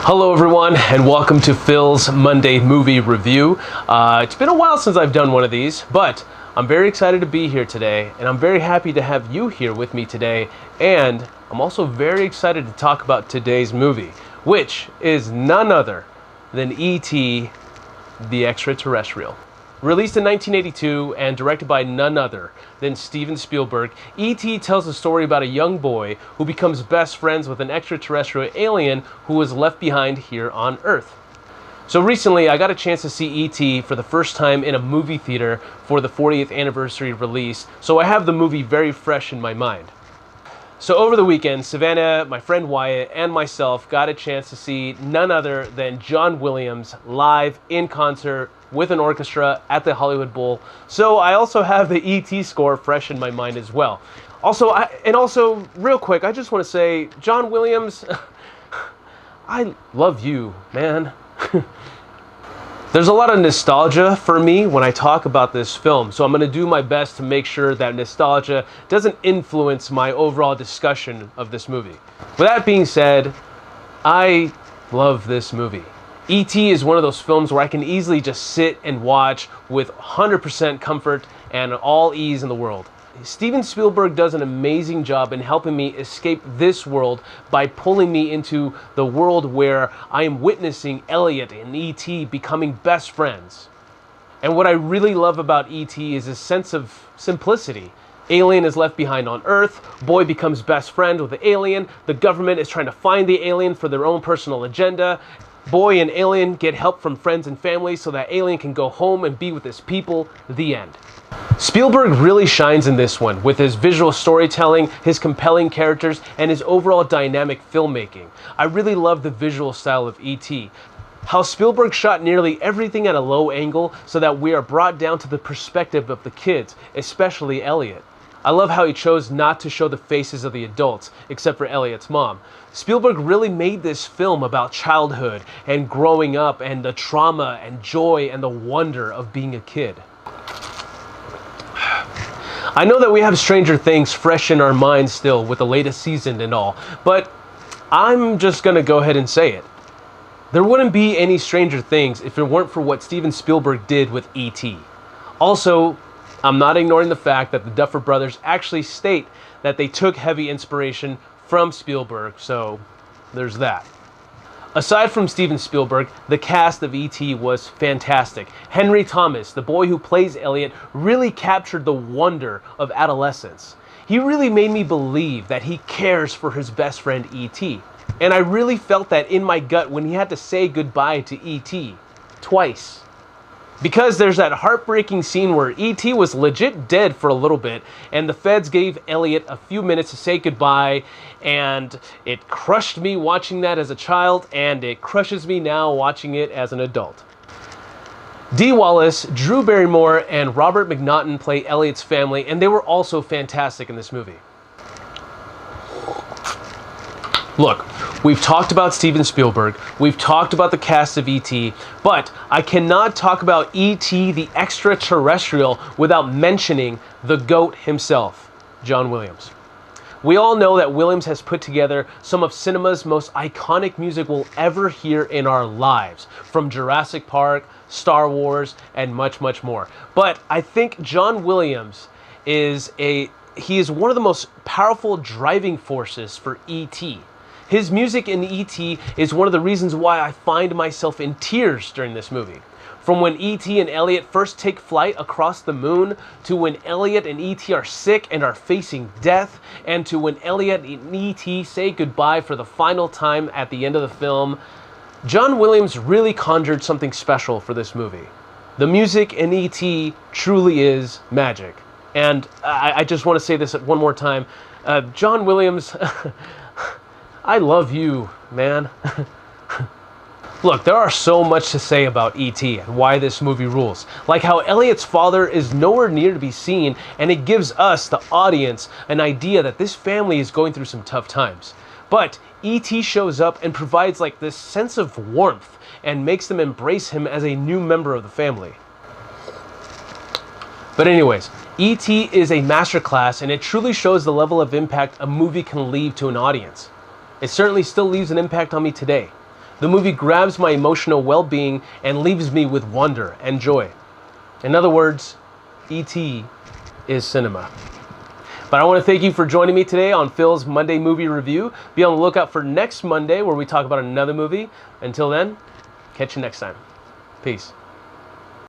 Hello everyone, and welcome to Phil's Monday Movie Review. It's been a while since I've done one of these, but I'm very excited to be here today, and I'm very happy to have you here with me today, and I'm also very excited to talk about today's movie, which is none other than E.T. the Extraterrestrial. Released in 1982 and directed by none other than Steven Spielberg, E.T. tells a story about a young boy who becomes best friends with an extraterrestrial alien who was left behind here on Earth. So recently, I got a chance to see E.T. for the first time in a movie theater for the 40th anniversary release, so I have the movie very fresh in my mind. So over the weekend, Savannah, my friend Wyatt, and myself got a chance to see none other than John Williams live in concert with an orchestra at the Hollywood Bowl. So I also have the E.T. score fresh in my mind as well. Also, real quick, I just want to say, John Williams, I love you, man. There's a lot of nostalgia for me when I talk about this film, so I'm going to do my best to make sure that nostalgia doesn't influence my overall discussion of this movie. With that being said, I love this movie. E.T. is one of those films where I can easily just sit and watch with 100% comfort and all ease in the world. Steven Spielberg does an amazing job in helping me escape this world by pulling me into the world where I am witnessing Elliot and E.T. becoming best friends. And what I really love about E.T. is his sense of simplicity. Alien is left behind on Earth, boy becomes best friend with the alien, the government is trying to find the alien for their own personal agenda. Boy and alien get help from friends and family so that alien can go home and be with his people. The end. Spielberg really shines in this one with his visual storytelling, his compelling characters, and his overall dynamic filmmaking. I really love the visual style of E.T. How Spielberg shot nearly everything at a low angle so that we are brought down to the perspective of the kids, especially Elliot. I love how he chose not to show the faces of the adults, except for Elliot's mom. Spielberg really made this film about childhood and growing up and the trauma and joy and the wonder of being a kid. I know that we have Stranger Things fresh in our minds still with the latest season and all, but I'm just gonna go ahead and say it. There wouldn't be any Stranger Things if it weren't for what Steven Spielberg did with E.T. Also, I'm not ignoring the fact that the Duffer Brothers actually state that they took heavy inspiration from Spielberg, so there's that. Aside from Steven Spielberg, the cast of E.T. was fantastic. Henry Thomas, the boy who plays Elliot, really captured the wonder of adolescence. He really made me believe that he cares for his best friend E.T. And I really felt that in my gut when he had to say goodbye to E.T. twice. Because there's that heartbreaking scene where E.T. was legit dead for a little bit, and the feds gave Elliot a few minutes to say goodbye, and it crushed me watching that as a child, and it crushes me now watching it as an adult. Dee Wallace, Drew Barrymore, and Robert McNaughton play Elliot's family, and they were also fantastic in this movie. Look, we've talked about Steven Spielberg, we've talked about the cast of E.T., but I cannot talk about E.T. the Extraterrestrial without mentioning the GOAT himself, John Williams. We all know that Williams has put together some of cinema's most iconic music we'll ever hear in our lives, from Jurassic Park, Star Wars, and much, much more. But I think John Williams is one of the most powerful driving forces for E.T. His music in E.T. is one of the reasons why I find myself in tears during this movie. From when E.T. and Elliot first take flight across the moon, to when Elliot and E.T. are sick and are facing death, and to when Elliot and E.T. say goodbye for the final time at the end of the film, John Williams really conjured something special for this movie. The music in E.T. truly is magic. And I just want to say this one more time. John Williams... I love you, man. Look, there are so much to say about E.T. and why this movie rules. Like how Elliot's father is nowhere near to be seen, and it gives us, the audience, an idea that this family is going through some tough times. But E.T. shows up and provides like this sense of warmth and makes them embrace him as a new member of the family. But anyways, E.T. is a masterclass, and it truly shows the level of impact a movie can leave to an audience. It certainly still leaves an impact on me today. The movie grabs my emotional well-being and leaves me with wonder and joy. In other words, E.T. is cinema. But I want to thank you for joining me today on Phil's Monday Movie Review. Be on the lookout for next Monday where we talk about another movie. Until then, catch you next time. Peace.